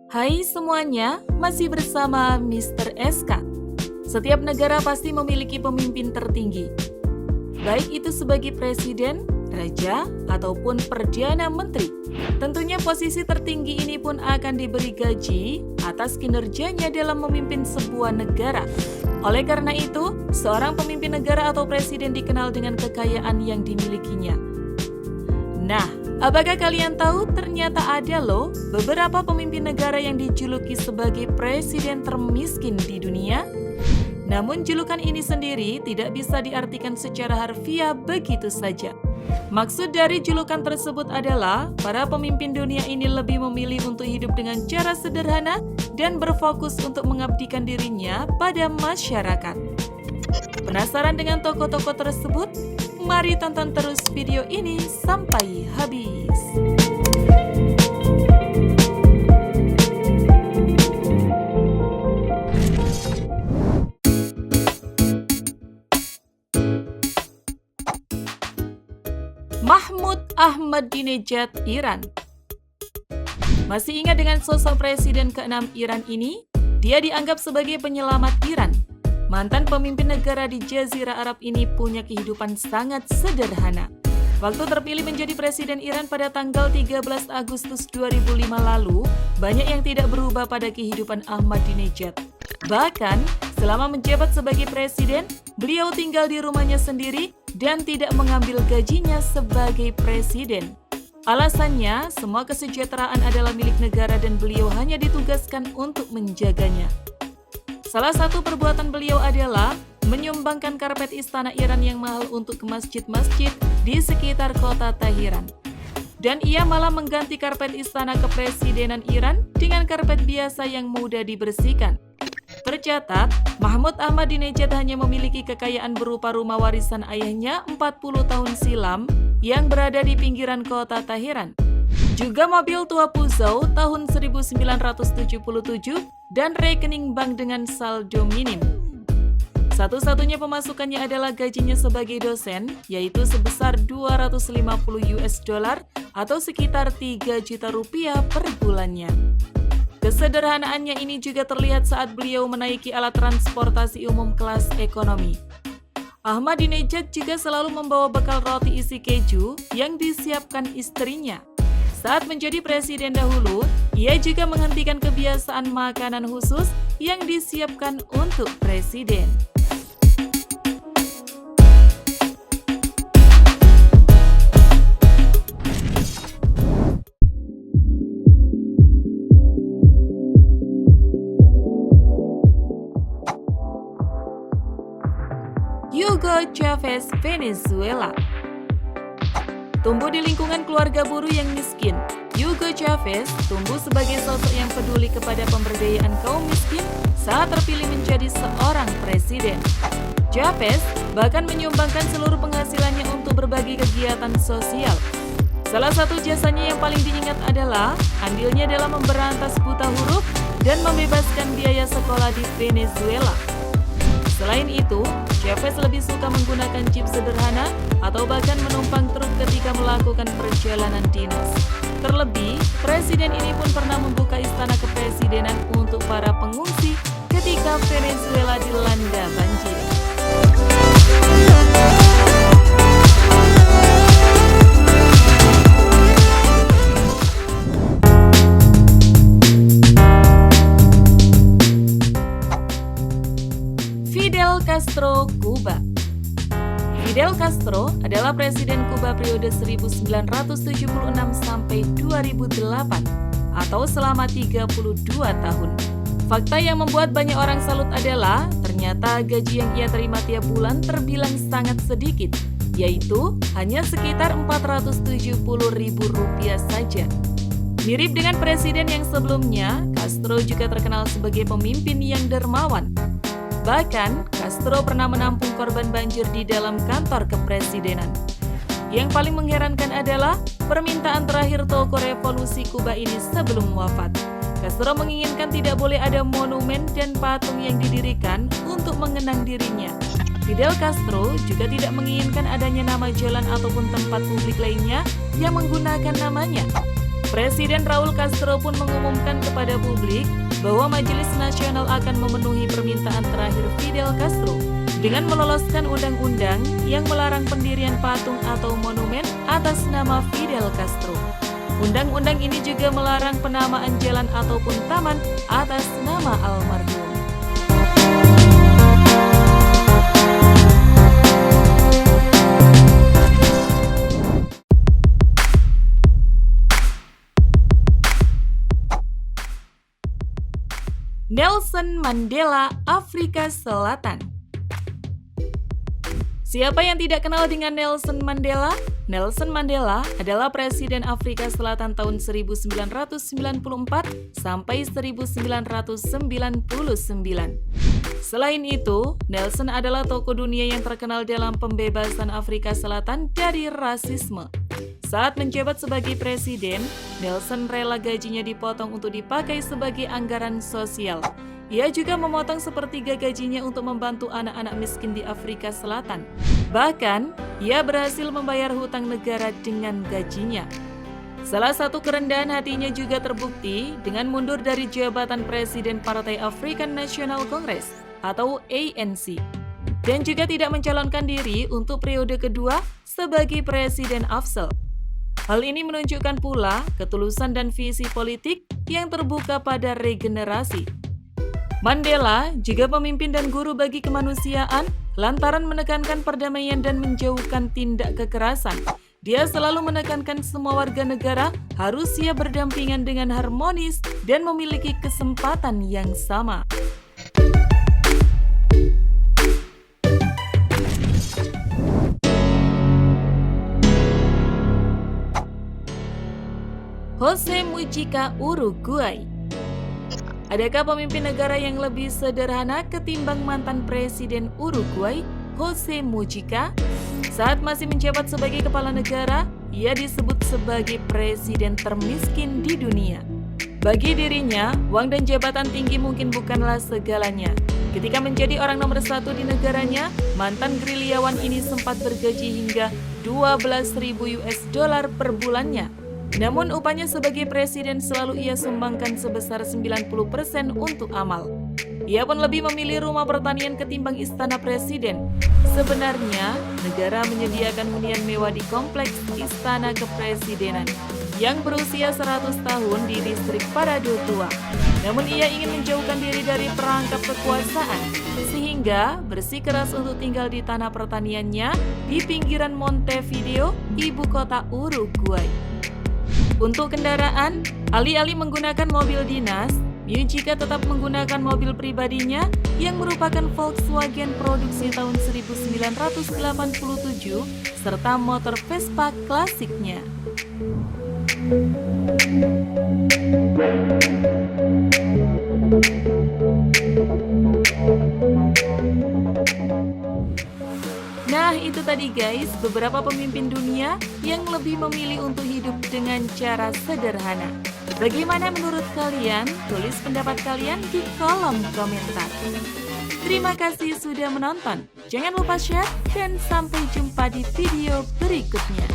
Hai semuanya, masih bersama Mr. SK. Setiap negara pasti memiliki pemimpin tertinggi, baik itu sebagai presiden, raja, ataupun perdana menteri. Tentunya posisi tertinggi ini pun akan diberi gaji atas kinerjanya dalam memimpin sebuah negara. Oleh karena itu, seorang pemimpin negara atau presiden dikenal dengan kekayaan yang dimilikinya. Nah, apakah kalian tahu ternyata ada loh beberapa pemimpin negara yang dijuluki sebagai presiden termiskin di dunia? Namun julukan ini sendiri tidak bisa diartikan secara harfiah begitu saja. Maksud dari julukan tersebut adalah para pemimpin dunia ini lebih memilih untuk hidup dengan cara sederhana dan berfokus untuk mengabdikan dirinya pada masyarakat. Penasaran dengan tokoh-tokoh tersebut? Mari tonton terus video ini sampai habis. Mahmud Ahmadinejad, Iran. Masih ingat dengan sosok presiden ke-6 Iran ini? Dia dianggap sebagai penyelamat Iran. Mantan pemimpin negara di Jazirah Arab ini punya kehidupan sangat sederhana. Waktu terpilih menjadi presiden Iran pada tanggal 13 Agustus 2005 lalu, banyak yang tidak berubah pada kehidupan Ahmadinejad. Bahkan, selama menjabat sebagai presiden, beliau tinggal di rumahnya sendiri dan tidak mengambil gajinya sebagai presiden. Alasannya, semua kesejahteraan adalah milik negara dan beliau hanya ditugaskan untuk menjaganya. Salah satu perbuatan beliau adalah menyumbangkan karpet istana Iran yang mahal untuk ke masjid-masjid di sekitar kota Teheran. Dan ia malah mengganti karpet istana kepresidenan Iran dengan karpet biasa yang mudah dibersihkan. Tercatat, Mahmud Ahmadinejad hanya memiliki kekayaan berupa rumah warisan ayahnya 40 tahun silam yang berada di pinggiran kota Teheran. Juga mobil tua Peugeot tahun 1977 dan rekening bank dengan saldo minim. Satu-satunya pemasukannya adalah gajinya sebagai dosen, yaitu sebesar $250 atau sekitar 3 juta rupiah per bulannya. Kesederhanaannya ini juga terlihat saat beliau menaiki alat transportasi umum kelas ekonomi. Ahmadinejad juga selalu membawa bekal roti isi keju yang disiapkan istrinya. Saat menjadi presiden dahulu, ia juga menghentikan kebiasaan makanan khusus yang disiapkan untuk presiden. Hugo Chavez, Venezuela. Tumbuh di lingkungan keluarga buruh yang miskin, Hugo Chavez tumbuh sebagai sosok yang peduli kepada pemberdayaan kaum miskin saat terpilih menjadi seorang presiden. Chavez bahkan menyumbangkan seluruh penghasilannya untuk berbagai kegiatan sosial. Salah satu jasanya yang paling diingat adalah andilnya dalam memberantas buta huruf dan membebaskan biaya sekolah di Venezuela. Selain itu, Chavez lebih suka menggunakan jeep sederhana atau bahkan menumpang truk ketika melakukan perjalanan dinas. Terlebih, presiden ini pun pernah membuka istana kepresidenan untuk para pengungsi ketika Venezuela dilanda banjir. Fidel Castro, Kuba. Fidel Castro adalah presiden Kuba periode 1976 sampai 2008 atau selama 32 tahun. Fakta yang membuat banyak orang salut adalah ternyata gaji yang ia terima tiap bulan terbilang sangat sedikit, yaitu hanya sekitar Rp470.000 saja. Mirip dengan presiden yang sebelumnya, Castro juga terkenal sebagai pemimpin yang dermawan. Bahkan, Castro pernah menampung korban banjir di dalam kantor kepresidenan. Yang paling mengherankan adalah permintaan terakhir tokoh revolusi Kuba ini sebelum wafat. Castro menginginkan tidak boleh ada monumen dan patung yang didirikan untuk mengenang dirinya. Fidel Castro juga tidak menginginkan adanya nama jalan ataupun tempat publik lainnya yang menggunakan namanya. Presiden Raul Castro pun mengumumkan kepada publik bahwa Majelis Nasional akan memenuhi permintaan terakhir Fidel Castro dengan meloloskan undang-undang yang melarang pendirian patung atau monumen atas nama Fidel Castro. Undang-undang ini juga melarang penamaan jalan ataupun taman atas nama almarhum. Nelson Mandela, Afrika Selatan. Siapa yang tidak kenal dengan Nelson Mandela? Nelson Mandela adalah Presiden Afrika Selatan tahun 1994 sampai 1999. Selain itu, Nelson adalah tokoh dunia yang terkenal dalam pembebasan Afrika Selatan dari rasisme. Saat menjabat sebagai presiden, Nelson rela gajinya dipotong untuk dipakai sebagai anggaran sosial. Ia juga memotong sepertiga gajinya untuk membantu anak-anak miskin di Afrika Selatan. Bahkan, ia berhasil membayar hutang negara dengan gajinya. Salah satu kerendahan hatinya juga terbukti dengan mundur dari jabatan Presiden Partai African National Congress atau ANC. Dan juga tidak mencalonkan diri untuk periode kedua sebagai Presiden AFSEL. Hal ini menunjukkan pula ketulusan dan visi politik yang terbuka pada regenerasi. Mandela juga pemimpin dan guru bagi kemanusiaan lantaran menekankan perdamaian dan menjauhkan tindak kekerasan. Dia selalu menekankan semua warga negara harus siap berdampingan dengan harmonis dan memiliki kesempatan yang sama. Jose Mujica, Uruguay. Adakah pemimpin negara yang lebih sederhana ketimbang mantan presiden Uruguay, Jose Mujica? Saat masih menjabat sebagai kepala negara, ia disebut sebagai presiden termiskin di dunia. Bagi dirinya, uang dan jabatan tinggi mungkin bukanlah segalanya. Ketika menjadi orang nomor 1 di negaranya, mantan gerilyawan ini sempat bergaji hingga $12.000 per bulannya. Namun upahnya sebagai presiden selalu ia sumbangkan sebesar 90% untuk amal. Ia pun lebih memilih rumah pertanian ketimbang istana presiden. Sebenarnya, negara menyediakan hunian mewah di kompleks Istana Kepresidenan yang berusia 100 tahun di distrik Parado Tua. Namun ia ingin menjauhkan diri dari perangkap kekuasaan, sehingga bersikeras untuk tinggal di tanah pertaniannya di pinggiran Montevideo, ibu kota Uruguay. Untuk kendaraan, alih-alih menggunakan mobil dinas, Mujica tetap menggunakan mobil pribadinya yang merupakan Volkswagen produksi tahun 1987 serta motor Vespa klasiknya. Nah, itu tadi guys, beberapa pemimpin dunia yang lebih memilih untuk hidup dengan cara sederhana. Bagaimana menurut kalian? Tulis pendapat kalian di kolom komentar. Terima kasih sudah menonton. Jangan lupa share dan sampai jumpa di video berikutnya.